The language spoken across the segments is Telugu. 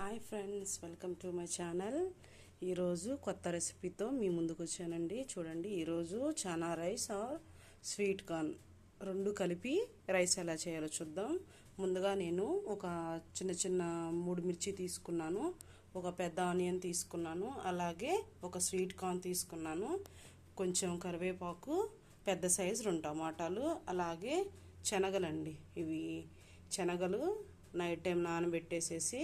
Hi friends, welcome to my channel. ఈరోజు కొత్త రెసిపీతో మీ ముందుకు వచ్చానండి. చూడండి, ఈరోజు chana rice or sweet corn రెండు కలిపి రైస్ ఎలా చేయాలో చూద్దాం. ముందుగా నేను ఒక చిన్న 3 మిర్చి తీసుకున్నాను, ఒక పెద్ద ఆనియన్ తీసుకున్నాను, అలాగే ఒక స్వీట్ కార్న్ తీసుకున్నాను, కొంచెం కరివేపాకు, పెద్ద సైజు 2 టమాటాలు, అలాగే శనగలండి. ఇవి శనగలు నైట్ టైం నానబెట్టేసేసి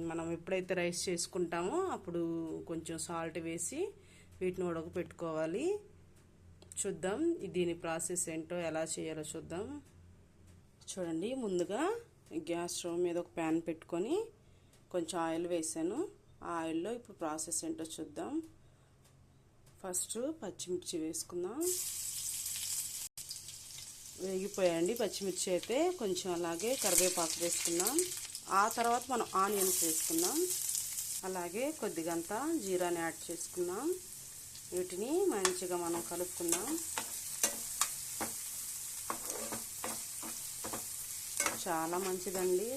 మనం ఎప్పుడైతే రైస్ చేసుకుంటామో అప్పుడు కొంచెం సాల్ట్ వేసి వీటిని ఉడకపెట్టుకోవాలి. చూద్దాం దీని ప్రాసెస్ ఏంటో, ఎలా చేయాలో చూద్దాం. చూడండి, ముందుగా గ్యాస్ స్టవ్ మీద ఒక ప్యాన్ పెట్టుకొని కొంచెం ఆయిల్ వేసాను. ఆ ఆయిల్లో ఇప్పుడు ప్రాసెస్ ఏంటో చూద్దాం. ఫస్ట్ పచ్చిమిర్చి వేసుకుందాం. వేగిపోయాయండి పచ్చిమిర్చి అయితే. కొంచెం అలాగే కరివేపాకు వేసుకుందాం. ఆ తర్వాత మనం ఆనియన్స్ వేసుకుందాం. అలాగే కొద్దిగంత జీరాని యాడ్ చేసుకుందాం. వీటిని మంచిగా మనం కలుపుకుందాం. చాలా మంచిదండి.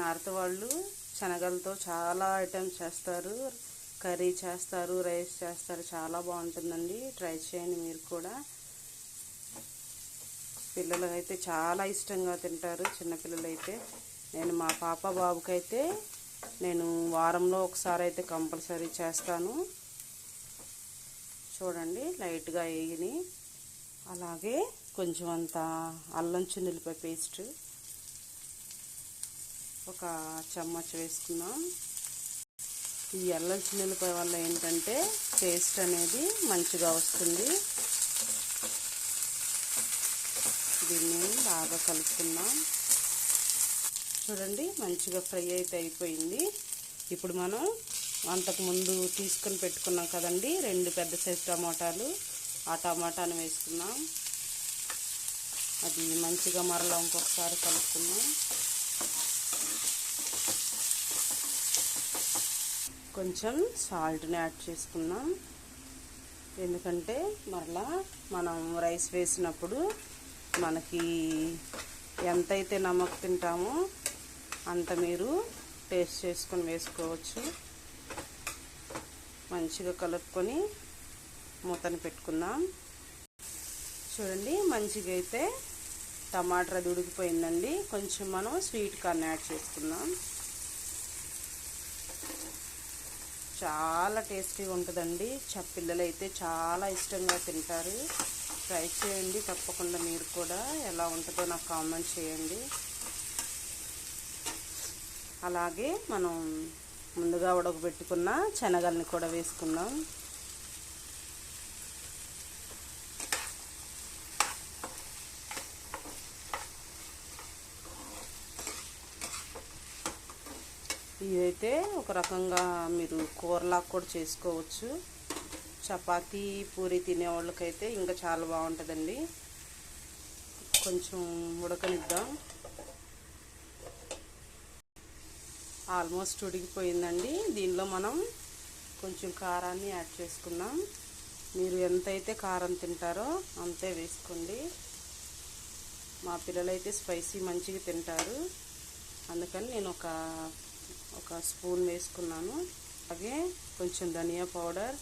నార్త్ వాళ్ళు శనగలతో చాలా ఐటమ్స్ చేస్తారు, కర్రీ చేస్తారు, రైస్ చేస్తారు. చాలా బాగుంటుందండి. ట్రై చేయండి మీరు కూడా. పిల్లలు అయితే చాలా ఇష్టంగా తింటారు, చిన్నపిల్లలు అయితే. నేను మా పాప బాబుకైతే నేను వారంలో ఒకసారి అయితే కంపల్సరీ చేస్తాను. చూడండి, లైట్గా వేగిని. అలాగే కొంచెం అంత అల్లం చిన్నులపాయ పేస్ట్ ఒక చెమ్మచ్ వేసుకుందాం. ఈ అల్లం చిన్నులపాయ వల్ల ఏంటంటే టేస్ట్ అనేది మంచిగా వస్తుంది. దీన్ని బాగా కలుపుకుందాం. చూడండి, మంచిగా ఫ్రై అయితే అయిపోయింది. ఇప్పుడు మనం అంతకుముందు తీసుకొని పెట్టుకున్నాం కదండి 2 పెద్ద సైజు టమాటాలు, ఆ టమాటాను వేసుకున్నాం. అది మంచిగా మరలా ఇంకొకసారి కలుపుకుందాం. కొంచెం సాల్ట్ని యాడ్ చేసుకుందాం. ఎందుకంటే మరలా మనం రైస్ వేసినప్పుడు మనకి ఎంతైతే నమక్ తింటామో అంత మీరు టేస్ట్ చేసుకొని వేసుకోవచ్చు. మంచిగా కలుపుకొని మూతని పెట్టుకుందాం. చూడండి, మంచిగా అయితే టమాటా ఉడికిపోయిందండి. కొంచెం మనం స్వీట్ కార్న్ యాడ్ చేసుకుందాం. చాలా టేస్టీగా ఉంటుందండి. పిల్లలు అయితే చాలా ఇష్టంగా తింటారు. ట్రై చేయండి తప్పకుండా మీరు కూడా. ఎలా ఉంటుందో నాకు కామెంట్ చేయండి. అలాగే మనం ముందుగా ఉడకబెట్టుకున్న శనగల్ని కూడా వేసుకుందాం. ఇదైతే ఒక రకంగా మీరు కూరలాగా కూడా చేసుకోవచ్చు. చపాతీ పూరి తినే వాళ్ళకైతే ఇంకా చాలా బాగుంటుందండి. కొంచెం ఉడకనిద్దాం. ఆల్మోస్ట్ ఉడికిపోయిందండి. దీనిలో మనం కొంచెం కారాన్ని యాడ్ చేసుకుందాం. మీరు ఎంతైతే కారం తింటారో అంతే వేసుకోండి. మా పిల్లలైతే స్పైసీ మంచిగా తింటారు, అందుకని నేను ఒక స్పూన్ వేసుకున్నాను. అలాగే కొంచెం ధనియా పౌడర్,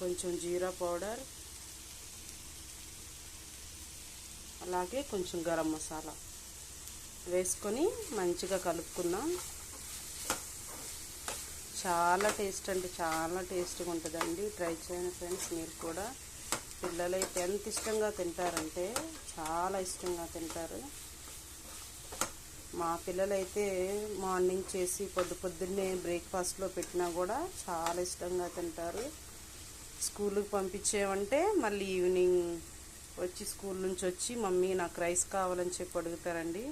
కొంచెం జీరా పౌడర్, అలాగే కొంచెం గరం మసాలా వేసుకొని మంచిగా కలుపుకుందాం. చాలా టేస్ట్ అంటే చాలా టేస్ట్గా ఉంటుందండి. ట్రై చేయండి ఫ్రెండ్స్ మీరు కూడా. పిల్లలైతే ఎంత ఇష్టంగా తింటారంటే చాలా ఇష్టంగా తింటారు. మా పిల్లలైతే మార్నింగ్ చేసి పొద్దున్నే బ్రేక్ఫాస్ట్లో పెట్టినా కూడా చాలా ఇష్టంగా తింటారు. స్కూల్కి పంపించేవంటే మళ్ళీ ఈవినింగ్ వచ్చి స్కూల్ నుంచి వచ్చి మమ్మీ నాకు రైస్ కావాలని చెప్పి అడుగుతారండి.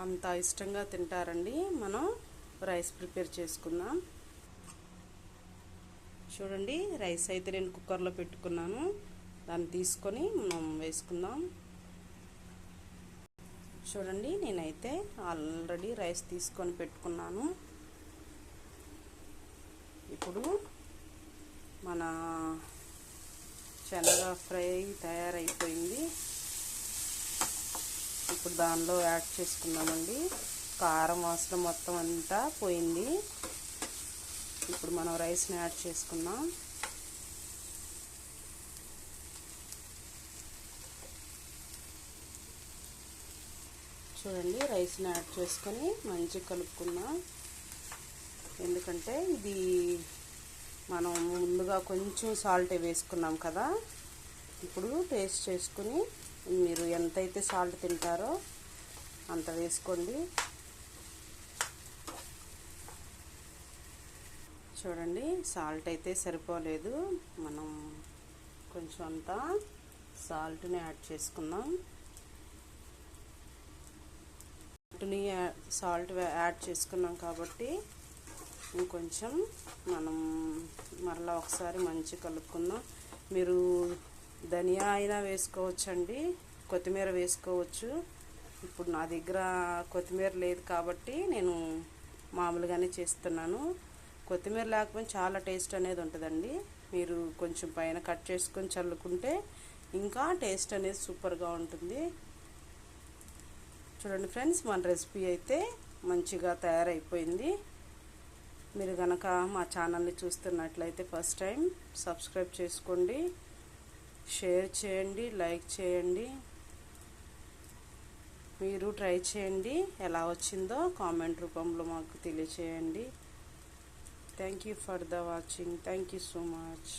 అంత ఇష్టంగా తింటారండి. మనం రైస్ ప్రిపేర్ చేసుకుందాం. చూడండి, రైస్ అయితే నేను కుక్కర్లో పెట్టుకున్నాను. దాన్ని తీసుకొని మనం వేసుకుందాం. చూడండి, నేనైతే ఆల్రెడీ రైస్ తీసుకొని పెట్టుకున్నాను. ఇప్పుడు మన శనగ ఫ్రై తయారైపోయింది. దానిలో యాడ్ చేసుకుందామండి. కారం వాసన మొత్తం అంతా పోయింది. ఇప్పుడు మనం రైస్ని యాడ్ చేసుకుందాం. చూడండి, రైస్ని యాడ్ చేసుకొని మంచిగా కలుపుకుందాం. ఎందుకంటే ఇది మనం ముందుగా కొంచెం సాల్ట్ వేసుకున్నాం కదా. ఇప్పుడు టేస్ట్ చేసుకుని మీరు ఎంతైతే సాల్ట్ తింటారో అంత వేసుకోండి. చూడండి, సాల్ట్ అయితే సరిపోలేదు. మనం కొంచెం అంతా సాల్ట్ని యాడ్ చేసుకుందాం. సాల్ట్ యాడ్ చేసుకున్నాం కాబట్టి ఇంకొంచెం మనం మరలా ఒకసారి మంచిగా కలుపుకుందాం. మీరు ధనియా అయినా వేసుకోవచ్చండి, కొత్తిమీర వేసుకోవచ్చు. ఇప్పుడు నా దగ్గర కొత్తిమీర లేదు కాబట్టి నేను మామూలుగానే చేస్తున్నాను. కొత్తిమీర లేకపోతే చాలా టేస్ట్ అనేది ఉంటుందండి. మీరు కొంచెం పైన కట్ చేసుకొని చల్లుకుంటే ఇంకా టేస్ట్ అనేది సూపర్గా ఉంటుంది. చూడండి ఫ్రెండ్స్, మన రెసిపీ అయితే మంచిగా తయారైపోయింది. మీరు కనుక మా ఛానల్ని చూస్తున్నట్లయితే ఫస్ట్ టైం సబ్స్క్రైబ్ చేసుకోండి, షేర్ చేయండి, లైక్ చేయండి. మీరు ట్రై చేయండి, ఎలా వచ్చిందో కామెంట్ రూపంలో మాకు తెలియచేయండి. Thank you for the watching. Thank you so much.